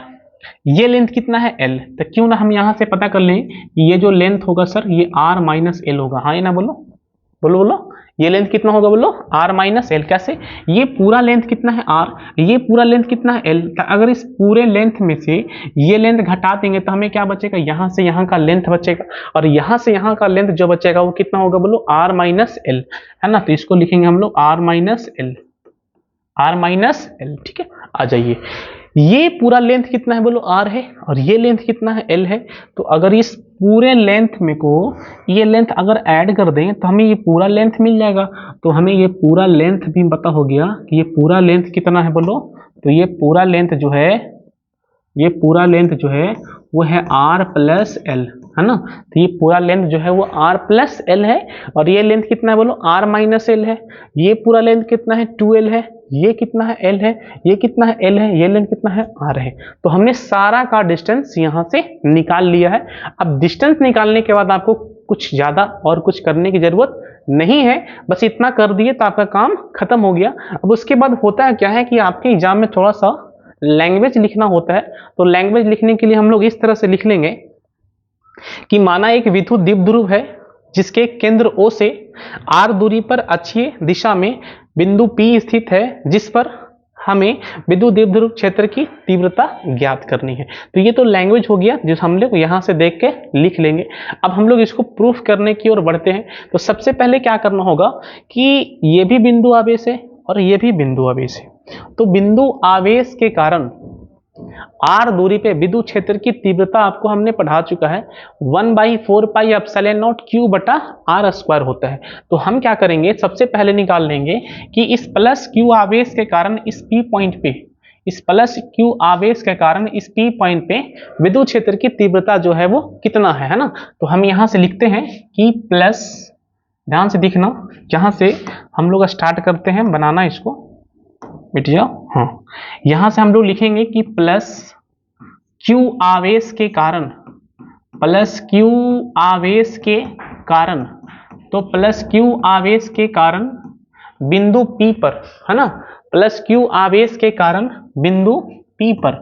ये लेंथ कितना है L, तो क्यों ना हम यहाँ से पता कर लें ये जो लेंथ होगा सर ये R माइनस L होगा। हाँ, ये ना बोलो बोलो बोलो, ये लेंथ कितना होगा बोलो, R माइनस L। कैसे, ये पूरा लेंथ कितना है R, ये पूरा लेंथ कितना है L। तो अगर इस पूरे लेंथ में से ये लेंथ घटा देंगे तो हमें क्या बचेगा, यहाँ से यहाँ का लेंथ बचेगा, और यहाँ से यहाँ का लेंथ जो बचेगा वो कितना होगा बोलो, R माइनस L, है ना। तो इसको लिखेंगे हम लोग R minus L, R minus L, ठीक है। आ जाइए, ये पूरा लेंथ कितना है बोलो R है, और ये लेंथ कितना है L है। तो अगर इस पूरे लेंथ में को ये लेंथ अगर ऐड कर दें तो हमें ये पूरा लेंथ मिल जाएगा। तो हमें ये पूरा लेंथ भी पता हो गया कि ये पूरा लेंथ कितना है बोलो, तो ये पूरा लेंथ जो है, ये पूरा लेंथ जो है वो है R प्लस L, है ना। तो ये पूरा लेंथ जो है वो R प्लस L है, और ये लेंथ कितना है बोलो, R माइनस L है। ये पूरा लेंथ कितना है, 2L है। ये कितना है, L है। ये कितना है, L है। ये लेंथ कितना है, R है। तो हमने सारा का डिस्टेंस यहाँ से निकाल लिया है। अब डिस्टेंस निकालने के बाद आपको कुछ ज़्यादा और कुछ करने की ज़रूरत नहीं है, बस इतना कर दिए तो आपका काम खत्म हो गया। अब उसके बाद होता है क्या है कि आपके एग्जाम में थोड़ा सा लैंग्वेज लिखना होता है। तो लैंग्वेज लिखने के लिए हम लोग इस तरह से लिख लेंगे कि माना एक विद्युत द्विध्रुव है जिसके केंद्र O से R दूरी पर अक्षीय दिशा में बिंदु P स्थित है, जिस पर हमें विद्युत द्विध्रुव क्षेत्र की तीव्रता ज्ञात करनी है। तो ये तो लैंग्वेज हो गया जो हम लोग यहाँ से देख के लिख लेंगे। अब हम लोग इसको प्रूफ करने की ओर बढ़ते हैं। तो सबसे पहले क्या करना होगा कि ये भी बिंदु आवेश है और ये भी बिंदु आवेश है। तो बिंदु आवेश के कारण R दूरी पे विद्युत क्षेत्र की तीव्रता आपको हमने पढ़ा चुका है, 1/4 पाई एप्सिलॉन नॉट Q बटा R स्क्वायर होता है। तो हम क्या करेंगे, सबसे पहले निकाल लेंगे कि इस प्लस Q आवेश के कारण इस P पॉइंट पे, इस प्लस क्यू आवेश के कारण इस पी पॉइंट पे विद्युत क्षेत्र की तीव्रता जो है वो कितना है ना। तो हम यहां से लिखते हैं कि प्लस, ध्यान से दिखना, यहां से हम लोग स्टार्ट करते हैं बनाना, इसको मिट जाओ। हाँ, यहां से हम लोग लिखेंगे कि प्लस क्यू आवेश के कारण, प्लस क्यू आवेश के कारण, तो प्लस क्यू आवेश के कारण बिंदु P पर, है ना, प्लस क्यू आवेश के कारण बिंदु P पर,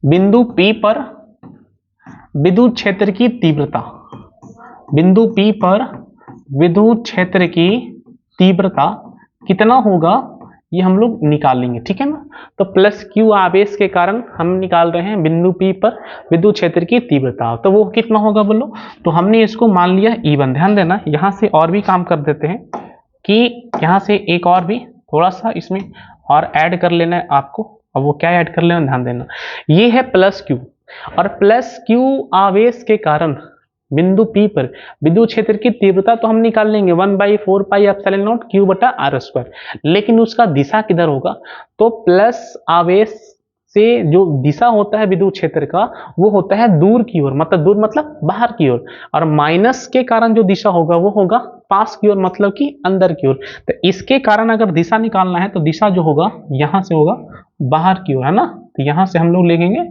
बिंदु P पर विद्युत क्षेत्र की तीव्रता, बिंदु P पर विद्युत क्षेत्र की तीव्रता कितना होगा ये हम लोग निकालेंगे, ठीक है ना। तो प्लस क्यू आवेश के कारण हम निकाल रहे हैं बिंदु P पर विद्युत क्षेत्र की तीव्रता, तो वो कितना होगा बोलो। तो हमने इसको मान लिया E1। ध्यान देना, यहां से और भी काम कर देते हैं कि यहां से एक और भी थोड़ा सा इसमें और ऐड कर लेना है आपको। अब वो क्या ऐड कर लेना, ध्यान देना, ये है प्लस क्यू, और प्लस क्यू आवेश के कारण बिंदु P पर विद्युत क्षेत्र की तीव्रता तो हम निकाल लेंगे 1/4 पाई एप्सिलॉन नॉट Q बटा R स्क्वायर, लेकिन उसका दिशा किधर होगा, तो प्लस आवेश से जो दिशा होता है विद्युत क्षेत्र का वो होता है दूर की ओर, मतलब दूर मतलब बाहर की ओर, और माइनस के कारण जो दिशा होगा वो होगा पास की ओर, मतलब कि अंदर की ओर। तो इसके कारण अगर दिशा निकालना है तो दिशा जो होगा यहां से होगा बाहर की ओर, है ना। तो यहां से हम लोग लेंगे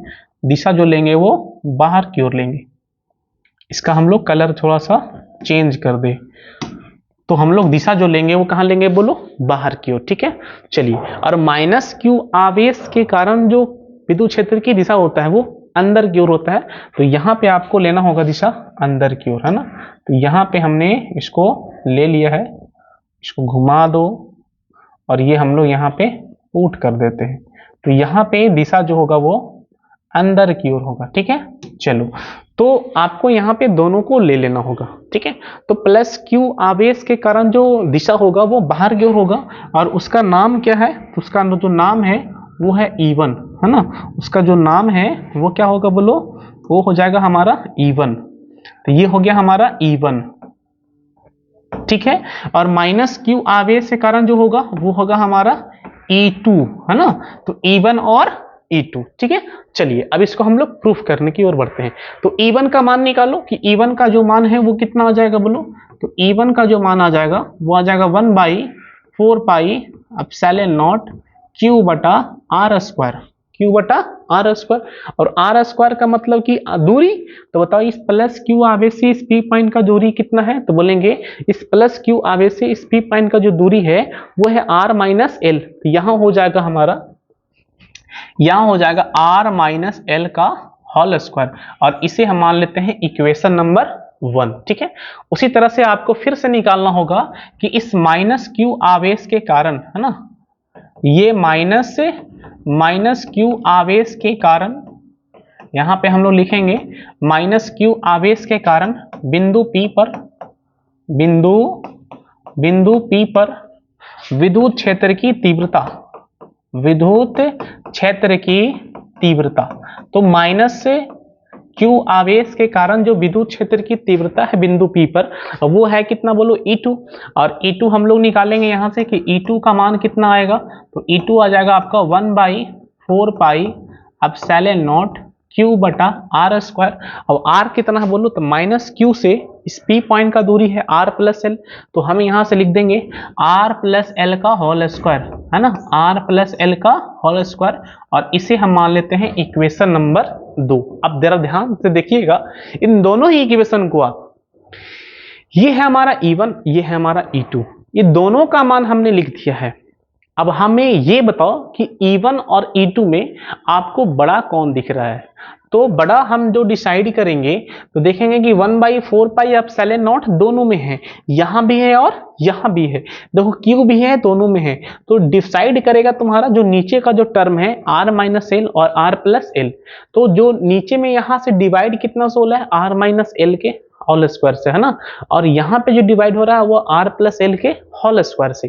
दिशा, जो लेंगे वो बाहर की ओर लेंगे। इसका हम लोग कलर थोड़ा सा चेंज कर दे, तो हम लोग दिशा जो लेंगे वो कहां लेंगे बोलो, बाहर की ओर, ठीक है। चलिए, और माइनस क्यू आवेश के कारण जो विद्युत क्षेत्र की दिशा होता है वो अंदर की ओर होता है, तो यहाँ पे आपको लेना होगा दिशा अंदर की ओर, है ना। तो यहाँ पे हमने इसको ले लिया है, इसको घुमा दो और ये हम लोग यहाँ पे पुट कर देते हैं, तो यहाँ पे दिशा जो होगा वो अंदर की ओर होगा, ठीक है। चलो, तो आपको यहाँ पे दोनों को ले लेना होगा, ठीक है। तो प्लस क्यू आवेश के कारण जो दिशा होगा वो बाहर की ओर होगा, और उसका नाम क्या है, तो उसका जो नाम है वो है E1, है ना। उसका जो नाम है वो क्या होगा बोलो, वो हो जाएगा हमारा E1। तो ये हो गया हमारा E1, ठीक है। और माइनस क्यू आवेश के कारण जो होगा वो होगा हमारा E2, है ना। तो E1 और E2, ठीक है। चलिए, अब इसको हम लोग प्रूफ करने की ओर बढ़ते हैं। तो E1 का मान निकालो कि E1 का जो मान है वो कितना आ जाएगा बोलो। तो E1 का जो मान आ जाएगा वो आ जाएगा 1/4 पाई एप्सिलॉन नॉट Q बटा R स्क्वायर, Q बटा R स्क्वायर। और R स्क्वायर का मतलब कि दूरी, तो बताओ इस प्लस क्यू आवेश से इस P पॉइंट का दूरी कितना है, तो बोलेंगे इस प्लस क्यू आवेश से इस P पॉइंट का जो दूरी है वो है R माइनस L। तो यहाँ हो जाएगा हमारा, यहां हो जाएगा R माइनस L का होल स्क्वायर, और इसे हम मान लेते हैं इक्वेशन नंबर 1, ठीक है। उसी तरह से आपको फिर से निकालना होगा कि इस माइनस क्यू आवेश के कारण, है ना, ये माइनस क्यू आवेश के कारण, यहां पे हम लोग लिखेंगे माइनस क्यू आवेश के कारण बिंदु P पर, बिंदु P पर विद्युत क्षेत्र की तीव्रता, विद्युत क्षेत्र की तीव्रता, तो माइनस से क्यू आवेश के कारण जो विद्युत क्षेत्र की तीव्रता है बिंदु P पर वो है कितना बोलो, E2। और E2 हम लोग निकालेंगे यहां से कि E2 का मान कितना आएगा, तो E2 आ जाएगा आपका 1/4 पाई एप्सिलॉन नॉट Q बटा R स्क्वायर। अब R कितना है बोलो, तो माइनस Q से इस P पॉइंट का दूरी है R प्लस L, तो हम यहां से लिख देंगे R प्लस L का होल स्क्वायर, है ना, R प्लस L का होल स्क्वायर, और इसे हम मान लेते हैं इक्वेशन नंबर 2। अब जरा ध्यान से देखिएगा इन दोनों ही इक्वेशन को आप, ये है हमारा E1, ये है हमारा E2, ये दोनों का मान हमने लिख दिया है। अब हमें ये बताओ कि E1 और E2 में आपको बड़ा कौन दिख रहा है, तो बड़ा हम जो डिसाइड करेंगे तो देखेंगे कि 1/4 पाई एप्सिलॉन नॉट दोनों में है, यहां भी है और यहां भी है, देखो Q भी है दोनों में है, तो डिसाइड करेगा तुम्हारा जो नीचे का जो टर्म है R माइनस L और R प्लस L। तो जो नीचे में यहां से डिवाइड कितना से हो रहा है, R माइनस L के होल स्क्वायर से, है ना, और यहाँ पे जो डिवाइड हो रहा है वो R प्लस L के होल स्क्वायर से।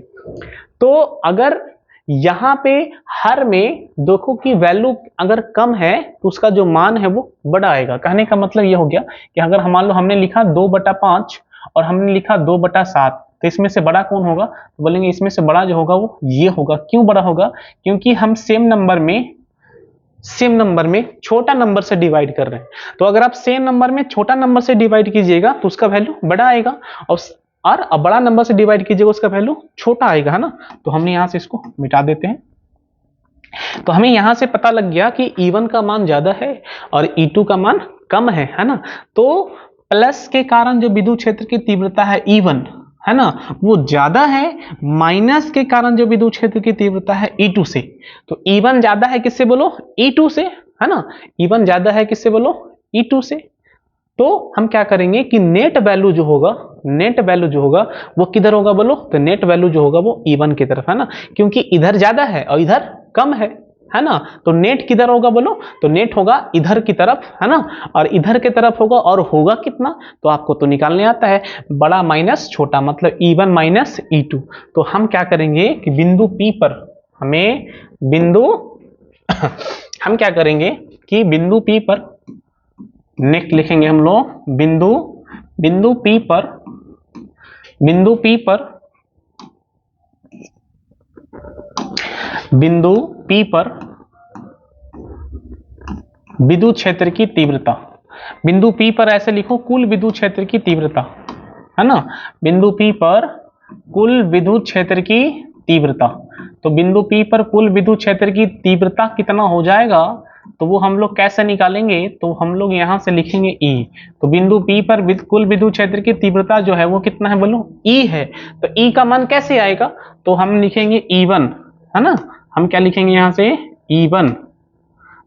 तो अगर यहाँ पे हर में देखो कि वैल्यू अगर कम है तो उसका जो मान है वो बड़ा आएगा। कहने का मतलब ये हो गया कि अगर मान लो हमने लिखा 2/5 और हमने लिखा 2/7, तो इसमें से बड़ा कौन होगा, तो बोलेंगे इसमें से बड़ा जो होगा वो ये होगा। क्यों बड़ा होगा, क्योंकि हम सेम नंबर में छोटा नंबर से डिवाइड कर रहे हैं। तो अगर आप सेम नंबर में छोटा नंबर से डिवाइड कीजिएगा तो उसका वैल्यू बड़ा आएगा, और बड़ा नंबर से डिवाइड कीजिएगा उसका वैल्यू छोटा आएगा, है ना। तो हमने यहां से इसको मिटा देते हैं। तो हमें यहां से पता लग गया कि E1 का मान ज्यादा है और E2 का मान कम है ना। तो प्लस के कारण जो विद्युत क्षेत्र की तीव्रता है E1, है ना, वो ज्यादा है माइनस के कारण जो विद्युत क्षेत्र की तीव्रता है E2 से। तो E1 ज्यादा है किससे बोलो, E2 से, है ना। E1 ज्यादा है किससे बोलो, E2 से। तो हम क्या करेंगे कि नेट वैल्यू जो होगा वो किधर होगा बोलो, तो नेट वैल्यू जो होगा वो E1 की तरफ, है ना, क्योंकि इधर ज्यादा है और इधर कम है ना। तो नेट किधर होगा बोलो, तो नेट होगा इधर की तरफ, है ना, और इधर की तरफ होगा, और होगा कितना, तो आपको तो निकालने आता है, बड़ा माइनस छोटा, मतलब E1 माइनस E2। तो हम क्या करेंगे कि बिंदु P पर हम क्या करेंगे कि बिंदु P पर नेक्स्ट लिखेंगे हम लोग बिंदु P पर विद्युत क्षेत्र की तीव्रता। बिंदु P पर ऐसे लिखो, कुल विद्युत क्षेत्र की तीव्रता, है ना। बिंदु P पर कुल विद्युत क्षेत्र की तीव्रता। तो बिंदु P पर कुल विद्युत क्षेत्र की तीव्रता कितना हो जाएगा, तो वो हम लोग कैसे निकालेंगे, तो हम लोग यहां से लिखेंगे E। तो बिंदु P पर कुल विद्युत क्षेत्र की तीव्रता जो है वो कितना है बोलो, E है। तो E का मान कैसे आएगा, तो हम लिखेंगे E1, है ना। हम क्या लिखेंगे यहां से, E1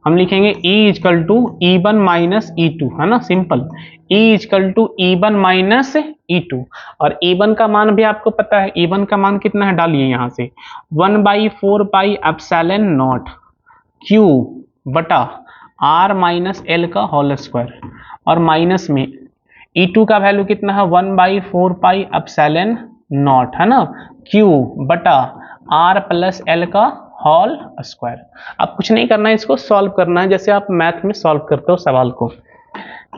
हम लिखेंगे E equal to E1 minus E2, है ना, simple. E equal to E1 minus E2, और E1 का मान भी आपको पता है, E1 का मान कितना है, डालिए यहां से 1/4 पाई एप्सिलॉन नॉट Q बटा R माइनस L का होल स्क्वायर, और माइनस में E2 का वैल्यू कितना है 1/4 पाई एप्सिलॉन नॉट, है ना, Q बटा R प्लस L का होल स्क्वायर। अब कुछ नहीं करना है, इसको सॉल्व करना है जैसे आप मैथ में सॉल्व करते हो सवाल को।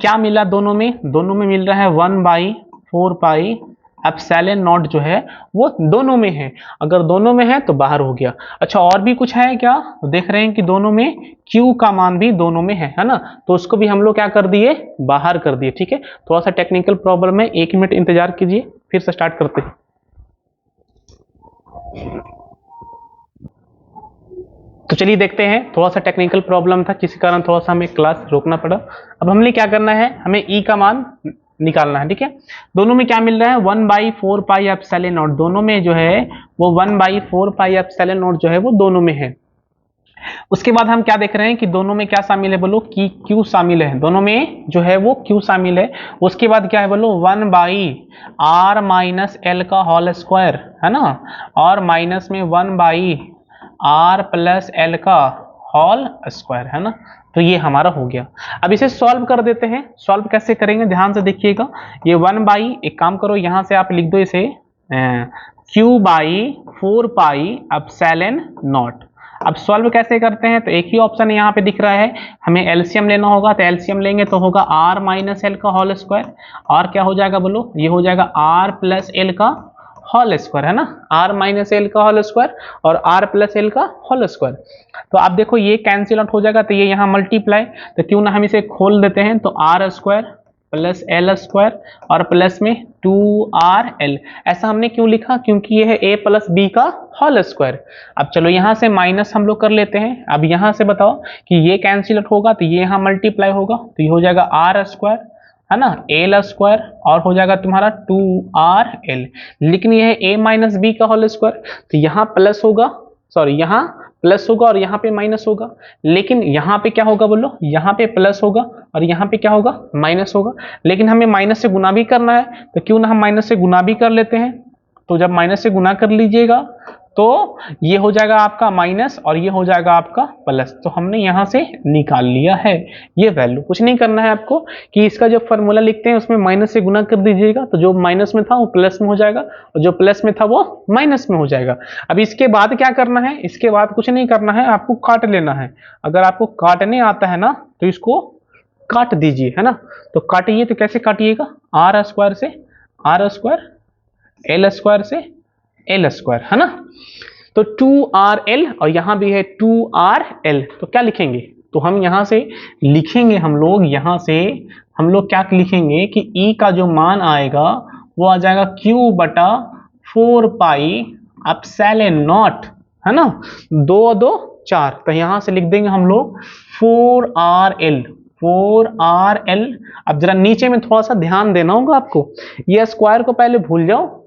क्या मिला दोनों में मिल रहा है 1/4 पाई एप्सिलॉन नॉट जो है वो दोनों में है, अगर दोनों में है तो बाहर हो गया। अच्छा, और भी कुछ है क्या, तो देख रहे हैं कि दोनों में Q का मान भी दोनों में है ना, तो उसको भी हम लोग क्या कर दिए, बाहर कर दिए। ठीक है, थोड़ा सा टेक्निकल प्रॉब्लम है, 1 मिनट इंतजार कीजिए, फिर से स्टार्ट करते हैं। तो चलिए देखते हैं, थोड़ा सा टेक्निकल प्रॉब्लम था किसी कारण थोड़ा सा हमें क्लास रोकना पड़ा। अब हमने क्या करना है, हमें E का मान निकालना है। ठीक है, दोनों में क्या मिल रहा है 1/4 पाई एप्सिलॉन नॉट, दोनों में जो है वो 1/4 पाई एप्सिलॉन नॉट जो है वो दोनों में है। उसके बाद हम क्या देख रहे हैं कि दोनों में क्या शामिल है बोलो, कि Q शामिल है, दोनों में जो है वो Q शामिल है। उसके बाद क्या है बोलो 1/R माइनस L का होल स्क्वायर, है ना, और माइनस में 1/R प्लस L का होल स्क्वायर, है ना। तो ये हमारा हो गया। अब इसे सॉल्व कर देते हैं। सॉल्व कैसे करेंगे ध्यान से देखिएगा, ये 1 एक काम करो यहां से आप लिख दो इसे Q/4 पाई एप्सिलॉन नॉट। अब सॉल्व कैसे करते हैं, तो एक ही ऑप्शन यहाँ पे दिख रहा है, हमें एलसीएम लेना होगा, तो एलसीएम लेंगे तो होगा R माइनस L का होल स्क्वायर, और क्या हो जाएगा बोलो, ये हो जाएगा R प्लस L का होल स्क्वायर, है ना, R माइनस L का होल स्क्वायर और R प्लस L का होल स्क्वायर। तो आप देखो ये कैंसिल आउट हो जाएगा, तो ये यहाँ मल्टीप्लाई, तो क्यों ना हम इसे खोल देते हैं, तो R square plus L square और प्लस में 2RL। ऐसा हमने क्यों लिखा, क्योंकि ये है A प्लस B का होल स्क्वायर। अब चलो यहाँ से माइनस हम लोग कर लेते हैं। अब यहाँ से बताओ कि ये कैंसिल आउट होगा तो ये यहाँ मल्टीप्लाई होगा, तो ये हो जाएगा R स्क्वायर, है ना, L स्क्वायर, और हो जाएगा तुम्हारा 2RL। लेकिन ये है A माइनस B का होल स्क्वायर, तो यहाँ प्लस होगा, सॉरी यहाँ प्लस होगा और यहाँ पे माइनस होगा, लेकिन यहाँ पे क्या होगा बोलो, यहाँ पे प्लस होगा और यहाँ पे क्या होगा, माइनस होगा। लेकिन हमें माइनस से गुना भी करना है, तो क्यों ना हम माइनस से गुना भी कर लेते हैं। तो जब माइनस से गुना कर लीजिएगा तो ये हो जाएगा आपका माइनस और ये हो जाएगा आपका प्लस। तो हमने यहाँ से निकाल लिया है ये वैल्यू। कुछ नहीं करना है आपको कि इसका जो फॉर्मूला लिखते हैं उसमें माइनस से गुना कर दीजिएगा, तो जो माइनस में था वो प्लस में हो जाएगा और जो प्लस में था वो माइनस में हो जाएगा। अब इसके बाद क्या करना है, इसके बाद कुछ नहीं करना है, आपको काट लेना है। अगर आपको काटने आता है ना तो इसको काट दीजिए, है ना। तो काटिए, तो कैसे काटिएगा, R स्क्वायर से R स्क्वायर एल स्क्वायर से एल स्क्वायर, है ना। तो 2RL और यहां भी है 2RL, तो क्या लिखेंगे, तो हम यहां से लिखेंगे, हम लोग क्या लिखेंगे कि E का जो मान आएगा वो आ जाएगा Q बटा 4 पाई एप्सिलॉन नॉट, है ना, 2 2 4, तो यहां से लिख देंगे हम लोग 4RL। अब जरा नीचे में थोड़ा सा ध्यान देना होगा आपको, ये स्क्वायर को पहले भूल जाओ,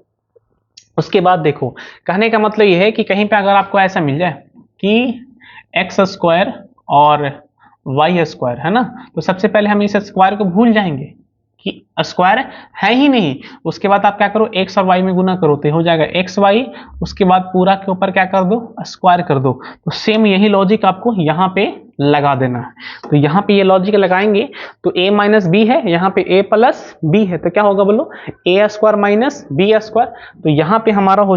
उसके बाद देखो। कहने का मतलब ये है कि कहीं पे अगर आपको ऐसा मिल जाए कि एक्स स्क्वायर और वाई स्क्वायर, है ना, तो सबसे पहले हम इस स्क्वायर को भूल जाएंगे कि स्क्वायर है ही नहीं। उसके बाद आप क्या करो, एक्स और वाई में गुना करो तो हो जाएगा एक्स वाई, उसके बाद पूरा के ऊपर क्या कर दो, स्क्वायर कर दो। तो सेम यही लॉजिक आपको यहाँ पे लगा देना है। तो यहाँ पे ये लॉजिक लगाएंगे तो a माइनस बी है, यहाँ पे a प्लस बी है, तो क्या होगा बोलो, ए स्क्वायर माइनस बी स्क्वायर। तो यहाँ पे हमारा हो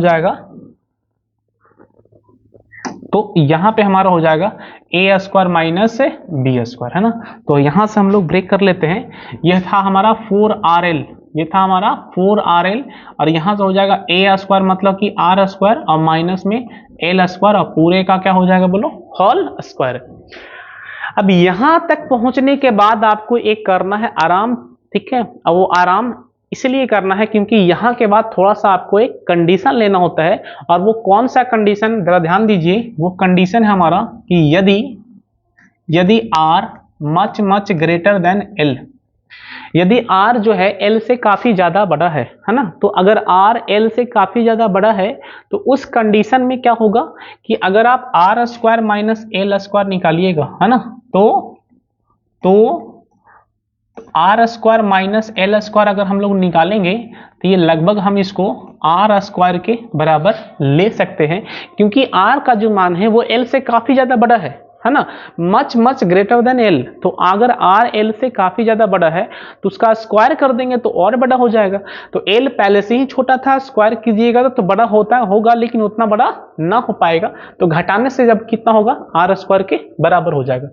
जाएगा, ए स्क्वायर माइनस बी स्क्वायर, है ना। तो यहां से हम लोग ब्रेक कर लेते हैं, यह था हमारा 4RL, और यहां से हो जाएगा ए स्क्वायर मतलब कि आर स्क्वायर और माइनस में एल स्क्वायर, और पूरे का क्या हो जाएगा बोलो, होल स्क्वायर। अब यहां तक पहुंचने के बाद आपको एक करना है आराम, ठीक है। अब वो आराम इसलिए करना है क्योंकि यहां के बाद थोड़ा सा आपको एक कंडीशन लेना होता है, और वो कौन सा कंडीशन, जरा ध्यान दीजिए। वो कंडीशन है हमारा कि यदि R much much greater than L, यदि R जो है L से काफी ज्यादा बड़ा है ना, तो अगर R L से काफी ज्यादा बड़ा है तो उस कंडीशन में क्या होगा कि अगर आप R square minus L square निकालिएगा, है ना, तो R square minus L square अगर हम लोग निकालेंगे तो ये लगभग हम इसको आर स्क्वायर के बराबर ले सकते हैं, क्योंकि आर का जो मान है वो एल से काफी ज्यादा बड़ा है ना, much much greater than L. तो अगर आर एल से काफी ज्यादा बड़ा है तो उसका स्क्वायर कर देंगे तो और बड़ा हो जाएगा। तो एल पहले से ही छोटा था, स्क्वायर कीजिएगा तो बड़ा होगा, लेकिन उतना बड़ा ना हो पाएगा, तो घटाने से जब कितना होगा, आर स्क्वायर के बराबर हो जाएगा।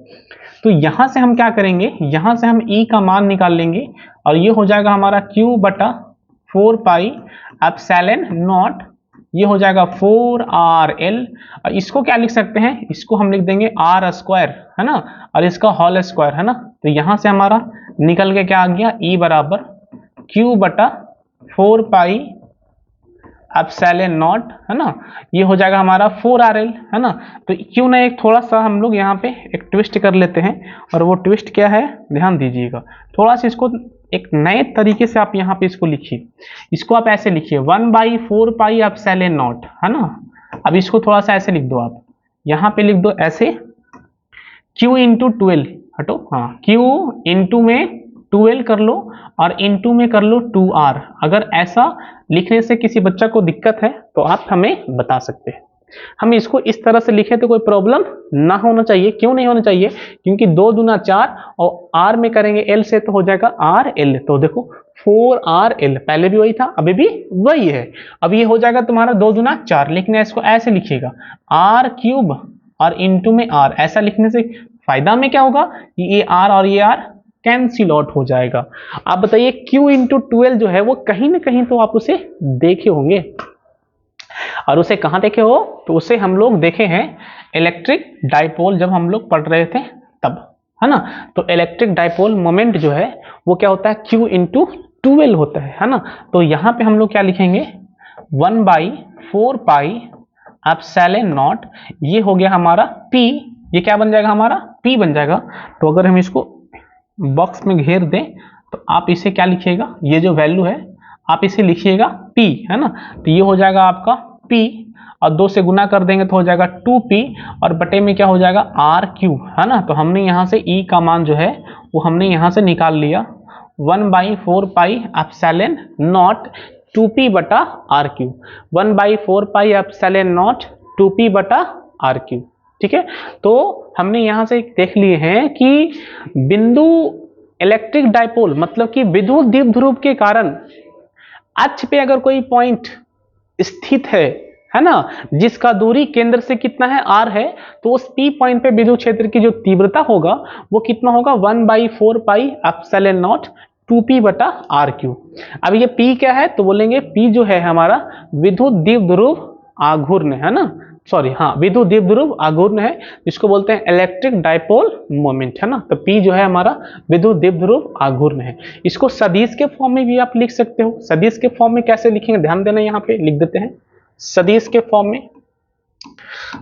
तो यहां से हम क्या करेंगे, यहां से हम E का मान निकाल लेंगे, और ये हो जाएगा हमारा Q बटा 4 पाई एप्सिलॉन नॉट, ये हो जाएगा 4RL, और इसको क्या लिख सकते हैं, इसको हम लिख देंगे आर स्क्वायर, है ना, और इसका होल स्क्वायर, है ना। तो यहां से हमारा निकल के क्या आ गया, E बराबर Q बटा 4 पाई एप्सिलॉन नॉट, है ना, ये हो जाएगा हमारा 4RL, है ना। तो क्यों ना एक थोड़ा सा हम लोग यहाँ पे एक ट्विस्ट कर लेते हैं, और वो ट्विस्ट क्या है, ध्यान दीजिएगा थोड़ा सा, इसको एक नए तरीके से आप यहाँ पे इसको लिखिए। इसको आप ऐसे लिखिए 1/4 पाई एप्सिलॉन नॉट, है ना। अब इसको थोड़ा सा ऐसे लिख दो, आप यहाँ पे लिख दो ऐसे Q इंटू 12, हटो, हाँ, Q इंटू में 12 कर लो और इंटू में कर लो 2R। अगर ऐसा लिखने से किसी बच्चा को दिक्कत है तो आप हमें बता सकते हैं। हम इसको इस तरह से लिखे तो कोई प्रॉब्लम ना होना चाहिए। क्यों नहीं होना चाहिए, क्योंकि 2 दूना 4 और R में करेंगे L से तो हो जाएगा RL। तो देखो 4RL, पहले भी वही था अभी भी वही है। अब ये हो जाएगा तुम्हारा 2 दूना 4, लेकिन इसको ऐसे लिखिएगा R क्यूब और इंटू में R। ऐसा लिखने से फायदा में क्या होगा, ये R और ये R कैंसिल आउट हो जाएगा। आप बताइए Q इंटू 12 जो है वो कहीं ना कहीं तो आप उसे देखे होंगे, और उसे कहाँ देखे हो, तो उसे हम लोग देखे हैं इलेक्ट्रिक डाइपोल, जब हम लोग पढ़ रहे थे तब, है ना। तो इलेक्ट्रिक डाइपोल मोमेंट जो है वो क्या होता है, Q इंटू 12 होता है ना। तो यहाँ पे हम लोग क्या लिखेंगे, 1/4 पाई एप्सिलॉन नॉट, ये हो गया हमारा P, ये क्या बन जाएगा हमारा P बन जाएगा। तो अगर हम इसको बॉक्स में घेर दें तो आप इसे क्या लिखिएगा, ये जो वैल्यू है आप इसे लिखिएगा P, है ना। तो ये हो जाएगा आपका P, और 2 से गुना कर देंगे तो हो जाएगा 2P, और बटे में क्या हो जाएगा RQ, है ना। तो हमने यहाँ से E का मान जो है वो हमने यहाँ से निकाल लिया 1/4 पाई एप्सिलॉन नॉट 2P बटा RQ, 1/4 pi epsilon not 2P बटा RQ, ठीक है। तो हमने यहाँ से देख लिए हैं कि बिंदु इलेक्ट्रिक डाइपोल मतलब कि विद्युत द्विध्रुव के कारण अक्ष पे अगर कोई पॉइंट स्थित है ना, जिसका दूरी केंद्र से कितना है R है, तो उस P पॉइंट पे विद्युत क्षेत्र की जो तीव्रता होगा वो कितना होगा 1/4 पाई एप्सिलॉन नॉट 2p/r³। अब ये p क्या है, तो बोलेंगे p जो है हमारा विद्युत द्विध्रुव आघूर्ण है ना, सॉरी हाँ, विद्युत द्विध्रुव आघूर्ण है, जिसको बोलते हैं इलेक्ट्रिक डाइपोल मोमेंट, है ना। तो p जो है हमारा विद्युत द्विध्रुव आघूर्ण है। इसको सदिश के फॉर्म में भी आप लिख सकते हो। सदिश के फॉर्म में कैसे लिखेंगे, ध्यान देना, यहाँ पे लिख देते हैं सदिश के फॉर्म में,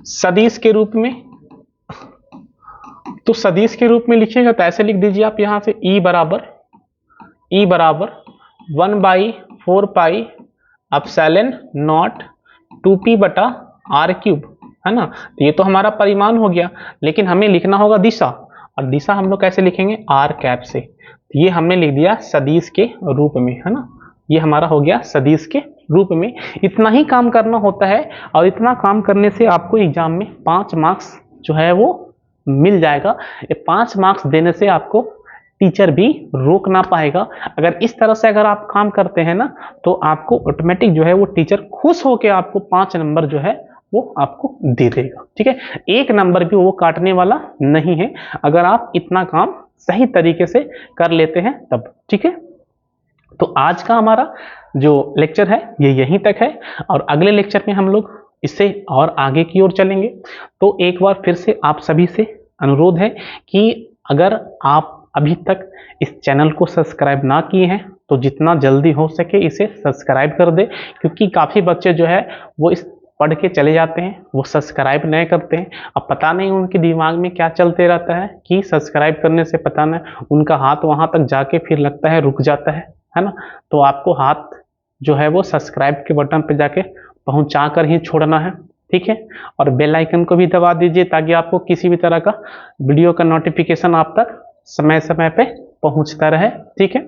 सदिश के रूप में। तो सदिश के रूप में लिखिएगा तो ऐसे लिख दीजिए आप यहाँ से E बराबर 1/4 पाई एप्सिलॉन नॉट 2p/r³, है ना। तो ये तो हमारा परिमाण हो गया, लेकिन हमें लिखना होगा दिशा, और दिशा हम लोग कैसे लिखेंगे, r से। तो ये हमने लिख दिया सदिश के रूप में, है ना। ये हमारा हो गया सदिश के रूप में। इतना ही काम करना होता है, और इतना काम करने से आपको एग्जाम में 5 मार्क्स जो है वो मिल जाएगा। ये 5 मार्क्स देने से आपको टीचर भी रोक ना पाएगा। अगर इस तरह से अगर आप काम करते हैं ना, तो आपको ऑटोमेटिक जो है वो टीचर खुश होकर आपको 5 नंबर जो है वो आपको दे देगा, ठीक है। 1 नंबर भी वो काटने वाला नहीं है, अगर आप इतना काम सही तरीके से कर लेते हैं तब, ठीक है। तो आज का हमारा जो लेक्चर है ये यहीं तक है, और अगले लेक्चर में हम लोग इससे और आगे की ओर चलेंगे। तो एक बार फिर से आप सभी से अनुरोध है कि अगर आप अभी तक इस चैनल को सब्सक्राइब ना किए हैं तो जितना जल्दी हो सके इसे सब्सक्राइब कर दे, क्योंकि काफ़ी बच्चे जो है वो इस पढ़ के चले जाते हैं, वो सब्सक्राइब नहीं करते हैं। अब पता नहीं उनके दिमाग में क्या चलते रहता है कि सब्सक्राइब करने से पता नहीं उनका हाथ वहाँ तक जाके फिर लगता है रुक जाता है ना। तो आपको हाथ जो है वो सब्सक्राइब के बटन पे जाके पहुँचा कर ही छोड़ना है, ठीक है। और बेल आइकन को भी दबा दीजिए ताकि आपको किसी भी तरह का वीडियो का नोटिफिकेशन आप तक समय समय पे पहुंचता रहे, ठीक है।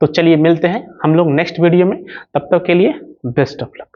तो चलिए मिलते हैं हम लोग नेक्स्ट वीडियो में, तब तक के लिए बेस्ट ऑफ लक।